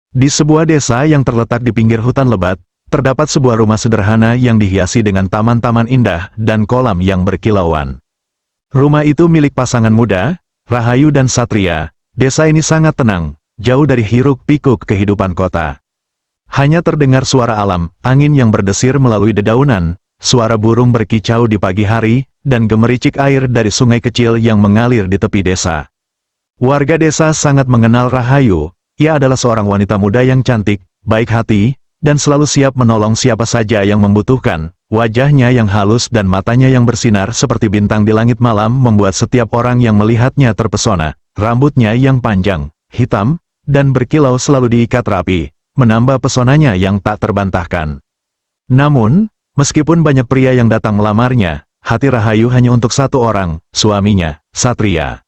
Di sebuah desa yang terletak di pinggir hutan lebat, terdapat sebuah rumah sederhana yang dihiasi dengan taman-taman indah dan kolam yang berkilauan. Rumah itu milik pasangan muda, Rahayu dan Satria. Desa ini sangat tenang, jauh dari hiruk-pikuk kehidupan kota. Hanya terdengar suara alam, angin yang berdesir melalui dedaunan, suara burung berkicau di pagi hari, dan gemericik air dari sungai kecil yang mengalir di tepi desa. Warga desa sangat mengenal Rahayu. Ia adalah seorang wanita muda yang cantik, baik hati, dan selalu siap menolong siapa saja yang membutuhkan. Wajahnya yang halus dan matanya yang bersinar seperti bintang di langit malam membuat setiap orang yang melihatnya terpesona. Rambutnya yang panjang, hitam, dan berkilau selalu diikat rapi, menambah pesonanya yang tak terbantahkan. Namun, meskipun banyak pria yang datang melamarnya, hati Rahayu hanya untuk satu orang, suaminya, Satria.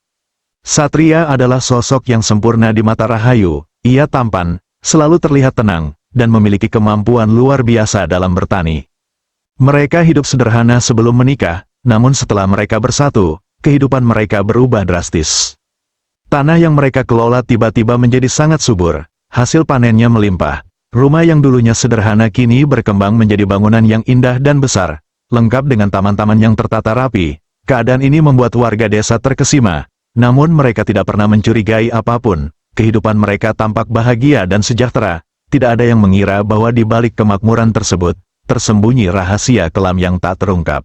Satria adalah sosok yang sempurna di mata Rahayu. Ia tampan, selalu terlihat tenang, dan memiliki kemampuan luar biasa dalam bertani. Mereka hidup sederhana sebelum menikah, namun setelah mereka bersatu, kehidupan mereka berubah drastis. Tanah yang mereka kelola tiba-tiba menjadi sangat subur, hasil panennya melimpah. Rumah yang dulunya sederhana kini berkembang menjadi bangunan yang indah dan besar, lengkap dengan taman-taman yang tertata rapi. Keadaan ini membuat warga desa terkesima. Namun mereka tidak pernah mencurigai apapun, kehidupan mereka tampak bahagia dan sejahtera, tidak ada yang mengira bahwa di balik kemakmuran tersebut, tersembunyi rahasia kelam yang tak terungkap.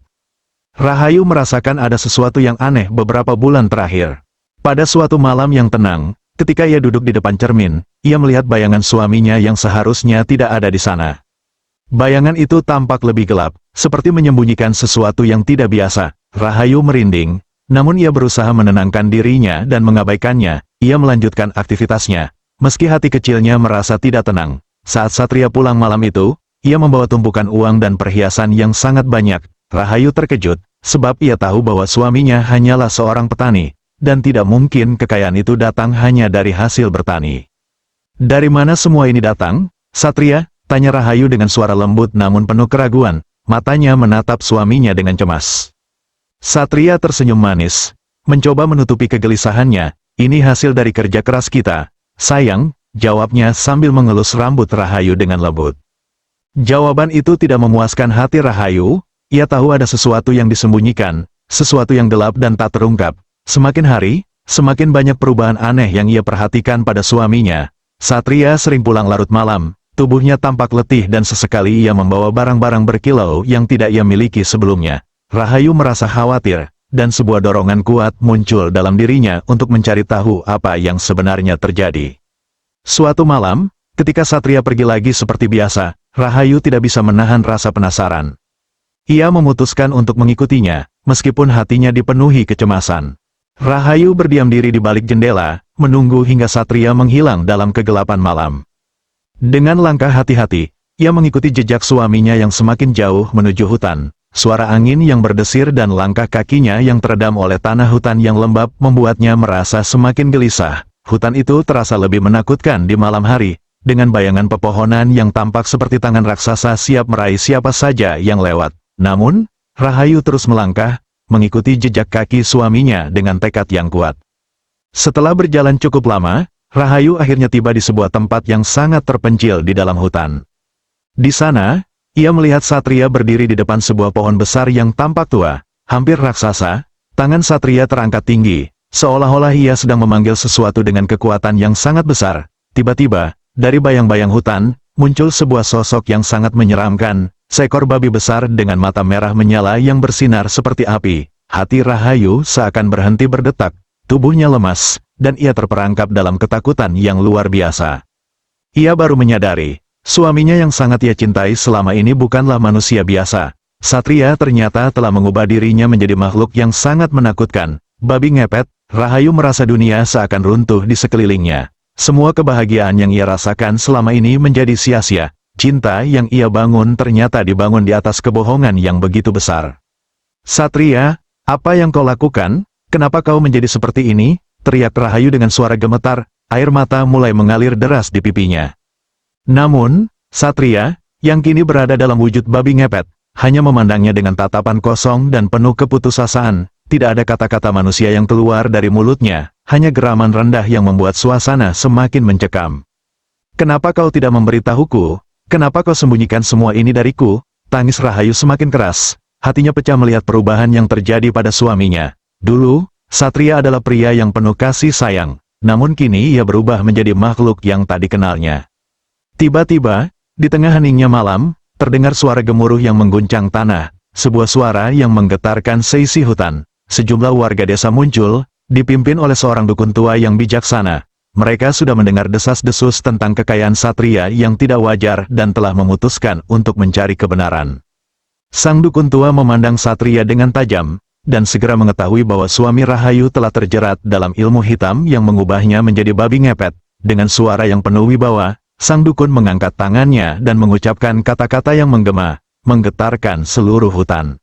Rahayu merasakan ada sesuatu yang aneh beberapa bulan terakhir. Pada suatu malam yang tenang, ketika ia duduk di depan cermin, ia melihat bayangan suaminya yang seharusnya tidak ada di sana. Bayangan itu tampak lebih gelap, seperti menyembunyikan sesuatu yang tidak biasa. Rahayu merinding. Namun ia berusaha menenangkan dirinya dan mengabaikannya. Ia melanjutkan aktivitasnya. Meski hati kecilnya merasa tidak tenang. Saat Satria pulang malam itu, ia membawa tumpukan uang dan perhiasan yang sangat banyak. Rahayu terkejut, sebab ia tahu bahwa suaminya hanyalah seorang petani, dan tidak mungkin kekayaan itu datang hanya dari hasil bertani. Dari mana semua ini datang, Satria? Tanya Rahayu dengan suara lembut namun penuh keraguan. Matanya menatap suaminya dengan cemas. Satria tersenyum manis, mencoba menutupi kegelisahannya. Ini hasil dari kerja keras kita, sayang, jawabnya sambil mengelus rambut Rahayu dengan lembut. Jawaban itu tidak memuaskan hati Rahayu. Ia tahu ada sesuatu yang disembunyikan, sesuatu yang gelap dan tak terungkap. Semakin hari, semakin banyak perubahan aneh yang ia perhatikan pada suaminya. Satria sering pulang larut malam, tubuhnya tampak letih dan sesekali ia membawa barang-barang berkilau yang tidak ia miliki sebelumnya. Rahayu merasa khawatir, dan sebuah dorongan kuat muncul dalam dirinya untuk mencari tahu apa yang sebenarnya terjadi. Suatu malam, ketika Satria pergi lagi seperti biasa, Rahayu tidak bisa menahan rasa penasaran. Ia memutuskan untuk mengikutinya, meskipun hatinya dipenuhi kecemasan. Rahayu berdiam diri di balik jendela, menunggu hingga Satria menghilang dalam kegelapan malam. Dengan langkah hati-hati, ia mengikuti jejak suaminya yang semakin jauh menuju hutan. Suara angin yang berdesir dan langkah kakinya yang teredam oleh tanah hutan yang lembab membuatnya merasa semakin gelisah. Hutan itu terasa lebih menakutkan di malam hari, dengan bayangan pepohonan yang tampak seperti tangan raksasa siap meraih siapa saja yang lewat. Namun, Rahayu terus melangkah, mengikuti jejak kaki suaminya dengan tekad yang kuat. Setelah berjalan cukup lama, Rahayu akhirnya tiba di sebuah tempat yang sangat terpencil di dalam hutan. Di sana, ia melihat Satria berdiri di depan sebuah pohon besar yang tampak tua, hampir raksasa. Tangan Satria terangkat tinggi, seolah-olah ia sedang memanggil sesuatu dengan kekuatan yang sangat besar. Tiba-tiba, dari bayang-bayang hutan, muncul sebuah sosok yang sangat menyeramkan, seekor babi besar dengan mata merah menyala yang bersinar seperti api. Hati Rahayu seakan berhenti berdetak, tubuhnya lemas, dan ia terperangkap dalam ketakutan yang luar biasa. Ia baru menyadari, suaminya yang sangat ia cintai selama ini bukanlah manusia biasa. Satria ternyata telah mengubah dirinya menjadi makhluk yang sangat menakutkan. Babi ngepet. Rahayu merasa dunia seakan runtuh di sekelilingnya. Semua kebahagiaan yang ia rasakan selama ini menjadi sia-sia. Cinta yang ia bangun ternyata dibangun di atas kebohongan yang begitu besar. Satria, apa yang kau lakukan? Kenapa kau menjadi seperti ini? Teriak Rahayu dengan suara gemetar. Air mata mulai mengalir deras di pipinya. Namun, Satria, yang kini berada dalam wujud babi ngepet, hanya memandangnya dengan tatapan kosong dan penuh keputusasaan. Tidak ada kata-kata manusia yang keluar dari mulutnya, hanya geraman rendah yang membuat suasana semakin mencekam. Kenapa kau tidak memberitahuku? Kenapa kau sembunyikan semua ini dariku? Tangis Rahayu semakin keras. Hatinya pecah melihat perubahan yang terjadi pada suaminya. Dulu, Satria adalah pria yang penuh kasih sayang. Namun kini ia berubah menjadi makhluk yang tak dikenalnya. Tiba-tiba, di tengah heningnya malam, terdengar suara gemuruh yang mengguncang tanah. Sebuah suara yang menggetarkan seisi hutan. Sejumlah warga desa muncul, dipimpin oleh seorang dukun tua yang bijaksana. Mereka sudah mendengar desas-desus tentang kekayaan Satria yang tidak wajar dan telah memutuskan untuk mencari kebenaran. Sang dukun tua memandang Satria dengan tajam, dan segera mengetahui bahwa suami Rahayu telah terjerat dalam ilmu hitam yang mengubahnya menjadi babi ngepet. Dengan suara yang penuh wibawa, sang dukun mengangkat tangannya dan mengucapkan kata-kata yang menggema, menggetarkan seluruh hutan.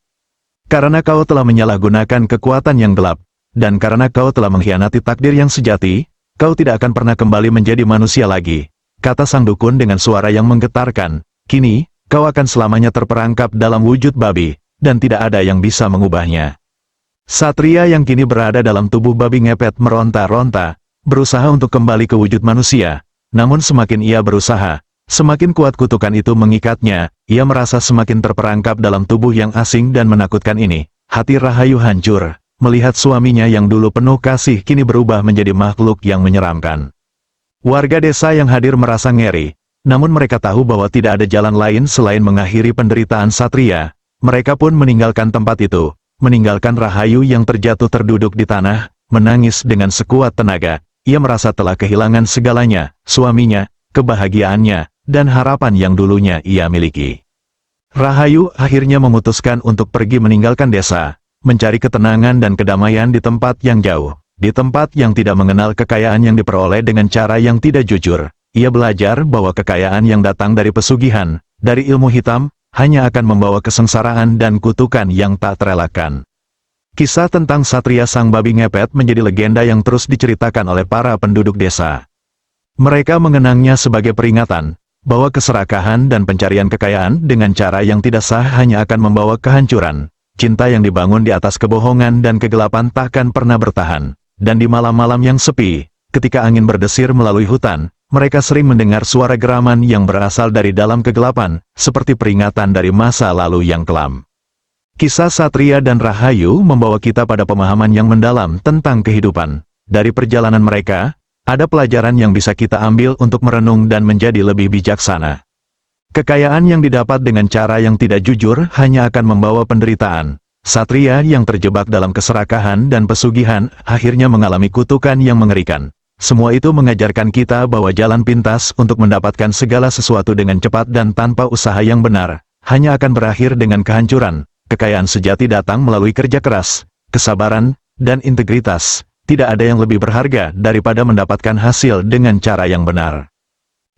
Karena kau telah menyalahgunakan kekuatan yang gelap, dan karena kau telah mengkhianati takdir yang sejati, kau tidak akan pernah kembali menjadi manusia lagi, kata sang dukun dengan suara yang menggetarkan. Kini, kau akan selamanya terperangkap dalam wujud babi, dan tidak ada yang bisa mengubahnya. Satria yang kini berada dalam tubuh babi ngepet meronta-ronta, berusaha untuk kembali ke wujud manusia. Namun semakin ia berusaha, semakin kuat kutukan itu mengikatnya. Ia merasa semakin terperangkap dalam tubuh yang asing dan menakutkan ini. Hati Rahayu hancur, melihat suaminya yang dulu penuh kasih kini berubah menjadi makhluk yang menyeramkan. Warga desa yang hadir merasa ngeri, namun mereka tahu bahwa tidak ada jalan lain selain mengakhiri penderitaan Satria. Mereka pun meninggalkan tempat itu, meninggalkan Rahayu yang terjatuh terduduk di tanah, menangis dengan sekuat tenaga. Ia merasa telah kehilangan segalanya, suaminya, kebahagiaannya, dan harapan yang dulunya ia miliki. Rahayu akhirnya memutuskan untuk pergi meninggalkan desa, mencari ketenangan dan kedamaian di tempat yang jauh, di tempat yang tidak mengenal kekayaan yang diperoleh dengan cara yang tidak jujur. Ia belajar bahwa kekayaan yang datang dari pesugihan, dari ilmu hitam, hanya akan membawa kesengsaraan dan kutukan yang tak terelakkan. Kisah tentang Satria sang babi ngepet menjadi legenda yang terus diceritakan oleh para penduduk desa. Mereka mengenangnya sebagai peringatan, bahwa keserakahan dan pencarian kekayaan dengan cara yang tidak sah hanya akan membawa kehancuran. Cinta yang dibangun di atas kebohongan dan kegelapan takkan pernah bertahan. Dan di malam-malam yang sepi, ketika angin berdesir melalui hutan, mereka sering mendengar suara geraman yang berasal dari dalam kegelapan, seperti peringatan dari masa lalu yang kelam. Kisah Satria dan Rahayu membawa kita pada pemahaman yang mendalam tentang kehidupan. Dari perjalanan mereka, ada pelajaran yang bisa kita ambil untuk merenung dan menjadi lebih bijaksana. Kekayaan yang didapat dengan cara yang tidak jujur hanya akan membawa penderitaan. Satria yang terjebak dalam keserakahan dan pesugihan akhirnya mengalami kutukan yang mengerikan. Semua itu mengajarkan kita bahwa jalan pintas untuk mendapatkan segala sesuatu dengan cepat dan tanpa usaha yang benar, hanya akan berakhir dengan kehancuran. Kekayaan sejati datang melalui kerja keras, kesabaran, dan integritas. Tidak ada yang lebih berharga daripada mendapatkan hasil dengan cara yang benar.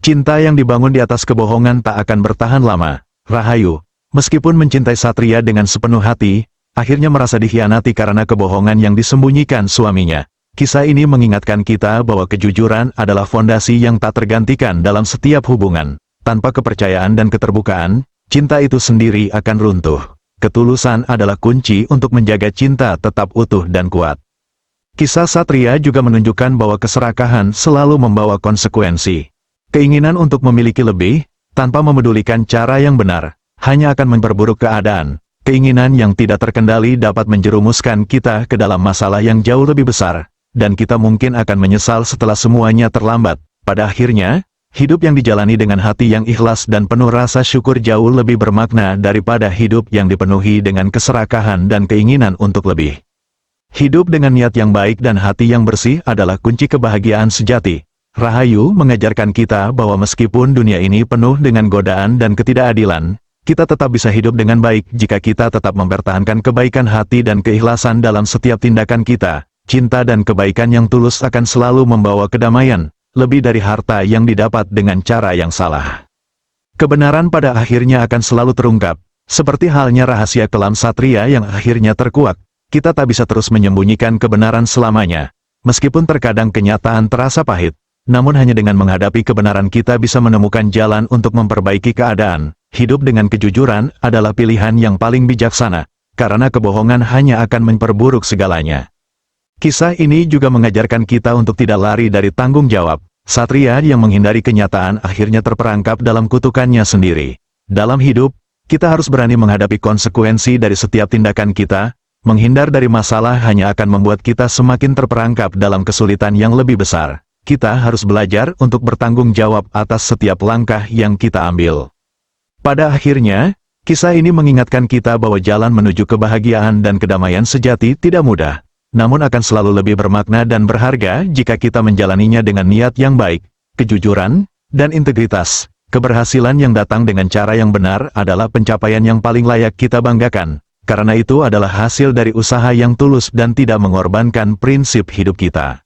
Cinta yang dibangun di atas kebohongan tak akan bertahan lama. Rahayu, meskipun mencintai Satria dengan sepenuh hati, akhirnya merasa dikhianati karena kebohongan yang disembunyikan suaminya. Kisah ini mengingatkan kita bahwa kejujuran adalah fondasi yang tak tergantikan dalam setiap hubungan. Tanpa kepercayaan dan keterbukaan, cinta itu sendiri akan runtuh. Ketulusan adalah kunci untuk menjaga cinta tetap utuh dan kuat. Kisah Satria juga menunjukkan bahwa keserakahan selalu membawa konsekuensi. Keinginan untuk memiliki lebih, tanpa memedulikan cara yang benar, hanya akan memperburuk keadaan. Keinginan yang tidak terkendali dapat menjerumuskan kita ke dalam masalah yang jauh lebih besar, dan kita mungkin akan menyesal setelah semuanya terlambat. Pada akhirnya, hidup yang dijalani dengan hati yang ikhlas dan penuh rasa syukur jauh lebih bermakna daripada hidup yang dipenuhi dengan keserakahan dan keinginan untuk lebih. Hidup dengan niat yang baik dan hati yang bersih adalah kunci kebahagiaan sejati. Rahayu mengajarkan kita bahwa meskipun dunia ini penuh dengan godaan dan ketidakadilan, kita tetap bisa hidup dengan baik jika kita tetap mempertahankan kebaikan hati dan keikhlasan dalam setiap tindakan kita. Cinta dan kebaikan yang tulus akan selalu membawa kedamaian, lebih dari harta yang didapat dengan cara yang salah. Kebenaran pada akhirnya akan selalu terungkap, seperti halnya rahasia kelam Satria yang akhirnya terkuak. Kita tak bisa terus menyembunyikan kebenaran selamanya. Meskipun terkadang kenyataan terasa pahit, namun hanya dengan menghadapi kebenaran kita bisa menemukan jalan untuk memperbaiki keadaan. Hidup dengan kejujuran adalah pilihan yang paling bijaksana, karena kebohongan hanya akan memperburuk segalanya. Kisah ini juga mengajarkan kita untuk tidak lari dari tanggung jawab. Satria yang menghindari kenyataan akhirnya terperangkap dalam kutukannya sendiri. Dalam hidup, kita harus berani menghadapi konsekuensi dari setiap tindakan kita. Menghindar dari masalah hanya akan membuat kita semakin terperangkap dalam kesulitan yang lebih besar. Kita harus belajar untuk bertanggung jawab atas setiap langkah yang kita ambil. Pada akhirnya, kisah ini mengingatkan kita bahwa jalan menuju kebahagiaan dan kedamaian sejati tidak mudah, namun akan selalu lebih bermakna dan berharga jika kita menjalaninya dengan niat yang baik, kejujuran, dan integritas. Keberhasilan yang datang dengan cara yang benar adalah pencapaian yang paling layak kita banggakan. Karena itu adalah hasil dari usaha yang tulus dan tidak mengorbankan prinsip hidup kita.